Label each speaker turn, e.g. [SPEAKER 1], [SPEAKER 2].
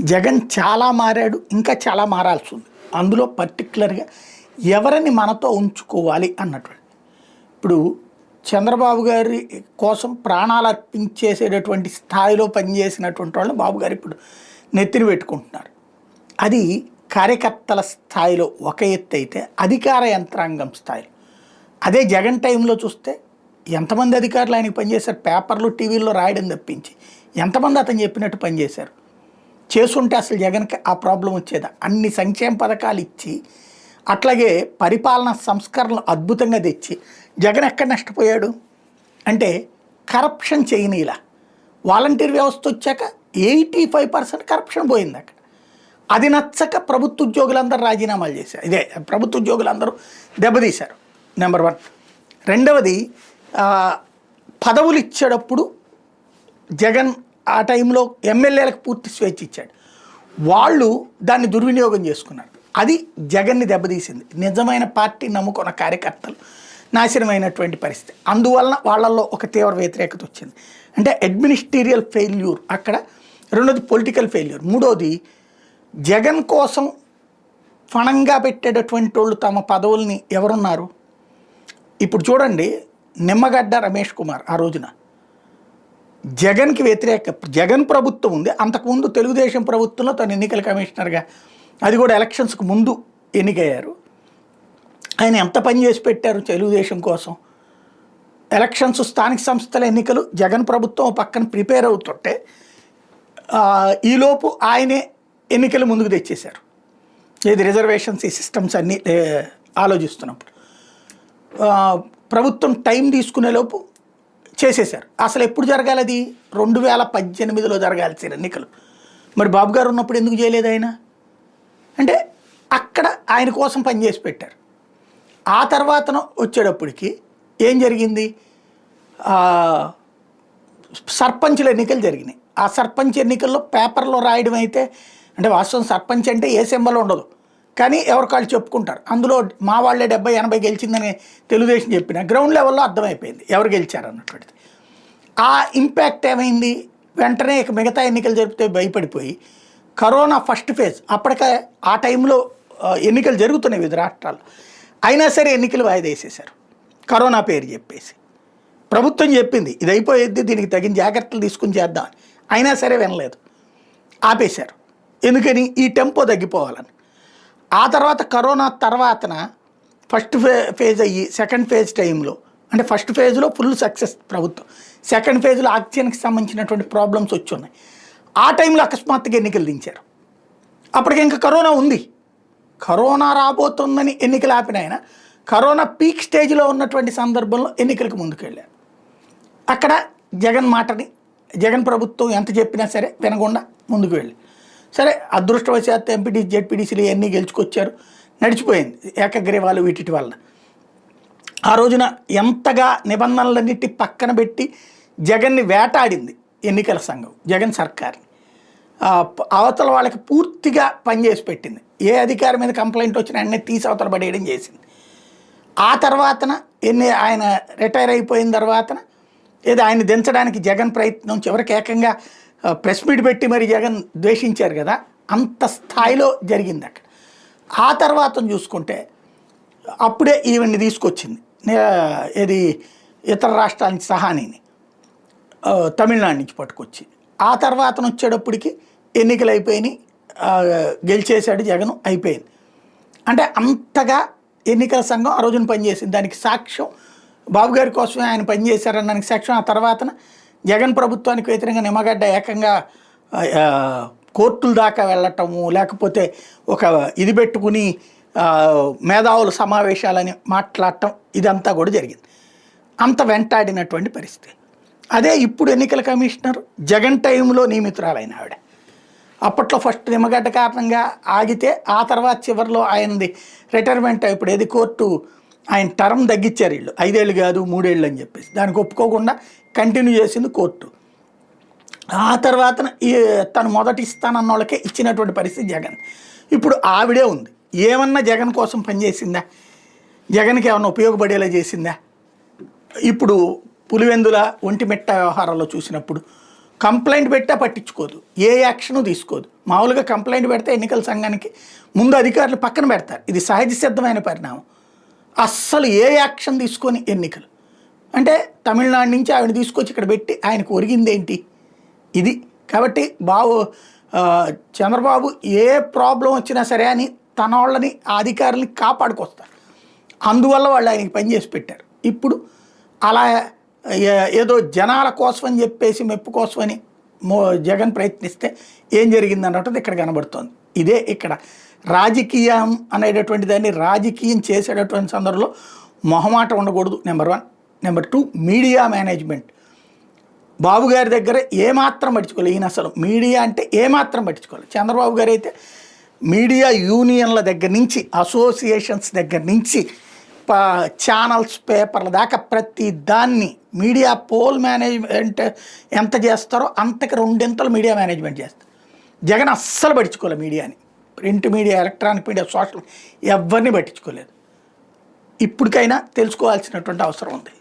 [SPEAKER 1] జగన్ చాలా మారాడు, ఇంకా చాలా మారాల్సి ఉంది. అందులో పర్టిక్యులర్గా ఎవరిని మనతో ఉంచుకోవాలి అన్నటువంటి. ఇప్పుడు చంద్రబాబు గారి కోసం ప్రాణాలు అర్పించేసేటటువంటి స్థాయిలో పనిచేసినటువంటి వాళ్ళు బాబు గారు ఇప్పుడు నెత్తిన పెట్టుకుంటున్నారు. అది కార్యకర్తల స్థాయిలో ఒక ఎత్తు అయితే, అధికార యంత్రాంగం స్థాయిలో అదే జగన్ టైంలో చూస్తే ఎంతమంది అధికారులు ఆయనకి పనిచేశారు? పేపర్లు టీవీల్లో రాయడం తప్పించి ఎంతమంది అతను చెప్పినట్టు పనిచేశారు? చేసుంటే అసలు జగన్కి ఆ ప్రాబ్లం వచ్చేదా? అన్ని సంక్షేమ పథకాలు ఇచ్చి అట్లాగే పరిపాలన సంస్కరణలు అద్భుతంగా తెచ్చి జగన్ ఎక్కడ నష్టపోయాడు అంటే కరప్షన్ చేయనీలా. వాలంటీర్ వ్యవస్థ వచ్చాక 85% కరప్షన్ పోయింది అక్కడ. అది నచ్చక ప్రభుత్వ ఉద్యోగులందరూ రాజీనామాలు చేశారు. ఇదే ప్రభుత్వ ఉద్యోగులందరూ దెబ్బతీశారు. నెంబర్ 1. రెండవది, పదవులు ఇచ్చేటప్పుడు జగన్ ఆ టైంలో ఎమ్మెల్యేలకు పూర్తి స్వేచ్ఛ ఇచ్చాడు. వాళ్ళు దాన్ని దుర్వినియోగం చేసుకున్నారు. అది జగన్ని దెబ్బతీసింది. నిజమైన పార్టీ నమ్ముకున్న కార్యకర్తలు నాశనమైనటువంటి పరిస్థితి. అందువలన వాళ్ళల్లో ఒక తీవ్ర వ్యతిరేకత వచ్చింది. అంటే అడ్మినిస్ట్రీరియల్ ఫెయిల్యూర్ అక్కడ. రెండోది పొలిటికల్ ఫెయిల్యూర్. మూడోది, జగన్ కోసం ఫణంగా పెట్టేటటువంటి వాళ్ళు తమ పదవుల్ని ఎవరున్నారు? ఇప్పుడు చూడండి, నిమ్మగడ్డ రమేష్ కుమార్ ఆ రోజున జగన్కి వ్యతిరేక జగన్ ప్రభుత్వం ఉంది. అంతకుముందు తెలుగుదేశం ప్రభుత్వంలో తను ఎన్నికల కమిషనర్గా, అది కూడా ఎలక్షన్స్కి ముందు ఎన్నికయ్యారు. ఆయన ఎంత పని చేసి పెట్టారు తెలుగుదేశం కోసం. ఎలక్షన్స్, స్థానిక సంస్థల ఎన్నికలు జగన్ ప్రభుత్వం పక్కన ప్రిపేర్ అవుతుంటే ఈలోపు ఆయనే ఎన్నికలు ముందుకు తెచ్చేశారు. ఏది రిజర్వేషన్స్, ఈ సిస్టమ్స్ అన్నీ ఆలోచిస్తున్నప్పుడు ప్రభుత్వం టైం తీసుకునేలోపు చేసేశారు. అసలు ఎప్పుడు జరగాలి? అది 2018లో జరగాల్సిన ఎన్నికలు. మరి బాబు గారు ఉన్నప్పుడు ఎందుకు చేయలేదు ఆయన? అంటే అక్కడ ఆయన కోసం పనిచేసి పెట్టారు. ఆ తర్వాత వచ్చేటప్పటికి ఏం జరిగింది? సర్పంచుల ఎన్నికలు జరిగినాయి. ఆ సర్పంచ్ ఎన్నికల్లో పేపర్లో రాయడం అయితే, అంటే వాస్తవం సర్పంచ్ అంటే ఏ సింబల్ ఉండదు, కానీ ఎవరికాళ్ళు చెప్పుకుంటారు. అందులో మా వాళ్ళే 70-80 గెలిచిందని తెలుగుదేశం చెప్పిన గ్రౌండ్ లెవెల్లో అర్థమైపోయింది ఎవరు గెలిచారు అన్నటువంటిది. ఆ ఇంపాక్ట్ ఏమైంది? వెంటనే ఇక మిగతా ఎన్నికలు జరిపితే భయపడిపోయి కరోనా ఫస్ట్ ఫేజ్, అప్పటికే ఆ టైంలో ఎన్నికలు జరుగుతున్నాయి వివిధ రాష్ట్రాల్లో, అయినా సరే ఎన్నికలు వాయిదా వేసేశారు కరోనా పేరు చెప్పేసి. ప్రభుత్వం చెప్పింది ఇది అయిపోయేది, దీనికి తగిన జాగ్రత్తలు తీసుకుని చేద్దామని, అయినా సరే వినలేదు, ఆపేశారు. ఎందుకని? ఈ టెంపో తగ్గిపోవాలని. ఆ తర్వాత కరోనా తర్వాతన ఫస్ట్ ఫేజ్ అయ్యి సెకండ్ ఫేజ్ టైంలో, అంటే ఫస్ట్ ఫేజ్లో ఫుల్ సక్సెస్ ప్రభుత్వం, సెకండ్ ఫేజ్లో ఆక్సిజన్కి సంబంధించినటువంటి ప్రాబ్లమ్స్ వచ్చి ఉన్నాయి. ఆ టైంలో అకస్మాత్తుగా ఎన్నికలు దించారు. అప్పటికి ఇంకా కరోనా ఉంది. కరోనా రాబోతుందని ఎన్నికలు ఆపిన ఆయన కరోనా పీక్ స్టేజ్లో ఉన్నటువంటి సందర్భంలో ఎన్నికలకు ముందుకు వెళ్ళారు. అక్కడ జగన్ మాటని జగన్ ప్రభుత్వం ఎంత చెప్పినా సరే వినకుండా ముందుకు వెళ్ళి, సరే అదృష్టవశాత్తు ఎంపీటీ జెడ్పీటీసీలు ఇవన్నీ గెలుచుకొచ్చారు, నడిచిపోయింది ఏకగ్రీవాలు వీటి వల్ల. ఆ రోజున ఎంతగా నిబంధనలన్నిటి పక్కన పెట్టి జగన్ని వేటాడింది ఎన్నికల సంఘం జగన్ సర్కార్ని. అవతల వాళ్ళకి పూర్తిగా పనిచేసి పెట్టింది. ఏ అధికారి మీద కంప్లైంట్ వచ్చినా అన్నీ తీసి అవతల పడేయడం చేసింది. ఆ తర్వాతన ఆయన రిటైర్ అయిపోయిన తర్వాతన ఏదో ఆయన దించడానికి జగన్ ప్రయత్నం, చివరికి ఏకంగా ప్రెస్ మీట్ పెట్టి మరి జగన్ ద్వేషించారు కదా, అంత స్థాయిలో జరిగింది అక్కడ. ఆ తర్వాత చూసుకుంటే అప్పుడే ఈవెన్ని తీసుకొచ్చింది, ఏది ఇతర రాష్ట్రాల నుంచి సహానీని తమిళనాడు నుంచి పట్టుకొచ్చి. ఆ తర్వాత వచ్చేటప్పటికి ఎన్నికలు అయిపోయినాయి, గెలిచేశాడు జగన్, అయిపోయింది. అంటే అంతగా ఎన్నికల సంఘం ఆ రోజున పనిచేసింది. దానికి సాక్ష్యం బాబు గారి కోసమే ఆయన పనిచేశారనడానికి సాక్ష్యం. ఆ తర్వాతన జగన్ ప్రభుత్వానికి వ్యతిరేకంగా నిమ్మగడ్డ ఏకంగా కోర్టుల దాకా వెళ్ళటము, లేకపోతే ఒక ఇది పెట్టుకుని మేధావుల సమావేశాలని మాట్లాడటం, ఇదంతా కూడా జరిగింది. అంత వెంటాడినటువంటి పరిస్థితి. అదే ఇప్పుడు ఎన్నికల కమిషనర్ జగన్ టైంలో నియమితురాలైన ఆవిడ. అప్పట్లో ఫస్ట్ నిమ్మగడ్డ కారణంగా ఆగితే, ఆ తర్వాత చివరిలో ఆయనది రిటైర్మెంట్. ఇప్పుడు ఏది కోర్టు ఆయన టర్మ్ తగ్గించారు, వీళ్ళు 5 ఏళ్ళు కాదు 3 ఏళ్ళు అని చెప్పేసి, దానికి ఒప్పుకోకుండా కంటిన్యూ చేసింది కోర్టు. ఆ తర్వాత తను మొదటి ఇస్తానన్న వాళ్ళకే ఇచ్చినటువంటి పరిస్థితి జగన్. ఇప్పుడు ఆవిడే ఉంది. ఏమన్నా జగన్ కోసం పనిచేసిందా? జగన్కి ఏమన్నా ఉపయోగపడేలా చేసిందా? ఇప్పుడు పులివెందుల ఒంటిమిట్ట వ్యవహారంలో చూసినప్పుడు కంప్లైంట్ పెట్టా పట్టించుకోదు, ఏ యాక్షను తీసుకోదు. మామూలుగా కంప్లైంట్ పెడితే ఎన్నికల సంఘానికి ముందు అధికారులు పక్కన పెడతారు. ఇది సహజ సిద్ధమైన పరిణామం. అస్సలు ఏ యాక్షన్ తీసుకొని ఎన్నికలు అంటే తమిళనాడు నుంచి ఆవిడ తీసుకొచ్చి ఇక్కడ పెట్టి ఆయనకు ఒరిగిందేంటి ఇది. కాబట్టి చంద్రబాబు ఏ ప్రాబ్లం వచ్చినా సరే అని తన వాళ్ళని ఆ అధికారులని కాపాడుకొస్తారు. అందువల్ల వాళ్ళు ఆయనకి పనిచేసి పెట్టారు. ఇప్పుడు అలా ఏదో జనాల కోసం అని చెప్పేసి మెప్పు కోసమని జగన్ ప్రయత్నిస్తే ఏం జరిగింది అన్నట్టు ఇక్కడ కనబడుతోంది. ఇదే ఇక్కడ రాజకీయం అనేటటువంటి దాన్ని రాజకీయం చేసేటటువంటి సందర్భంలో మొహమాట ఉండకూడదు. Number 1. Number 2, media management. Babu గారి దగ్గర ఏమాత్రం పట్టించుకోలేదు. ఈయన అసలు మీడియా అంటే ఏమాత్రం పట్టించుకోలేదు. చంద్రబాబు గారు అయితే మీడియా యూనియన్ల దగ్గర నుంచి, అసోసియేషన్స్ దగ్గర నుంచి, ఛానల్స్, పేపర్ల దాకా ప్రతి దాన్ని మీడియా పోల్ మేనేజ్మెంట్ ఎంత చేస్తారో అంతకి 2 మీడియా మేనేజ్మెంట్ చేస్తారు. జగన్ అస్సలు పట్టించుకోలేదు మీడియాని. Print media, electronic media, social ఎవరిని పట్టించుకోలేదు. ఇప్పటికైనా తెలుసుకోవాల్సినటువంటి అవసరం ఉంది.